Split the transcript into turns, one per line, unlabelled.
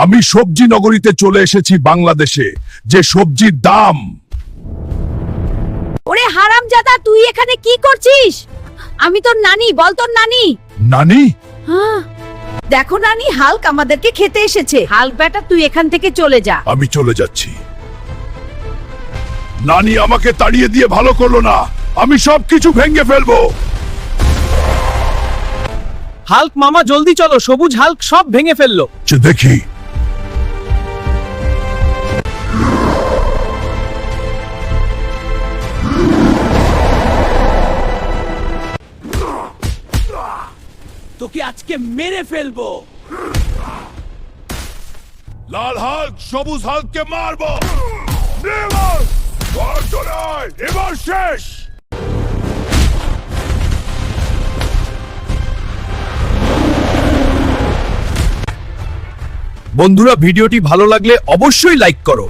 আমি সবজি নগরীতে চলে এসেছি বাংলাদেশে, যে সবজির দাম।
ওরে হারামজাদা, তুই এখানে কি করছিস? আমি তোর নানি, বল তোর নানি।
নানি?
হ্যাঁ, দেখো নানি, হাল্ক আমাদেরকে খেতে এসেছে। হাল্ক বেটা, তুই এখান থেকে চলে যা।
আমি চলে যাচ্ছি। নানি আমাকে তাড়িয়ে দিয়ে ভালো করলো না, আমি সবকিছু ভেঙে ফেলবো।
হাল্ক মামা জলদি চলো, সবুজ হাল্ক সব ভেঙে ফেললো।
দেখি।
তোকে আজকে মেরে ফেলবো।
লাল হাল্ক সবুজ হাল্ককে মারবো। এবার শেষ।
বন্ধুরা, ভিডিওটি ভালো লাগলে অবশ্যই লাইক করো।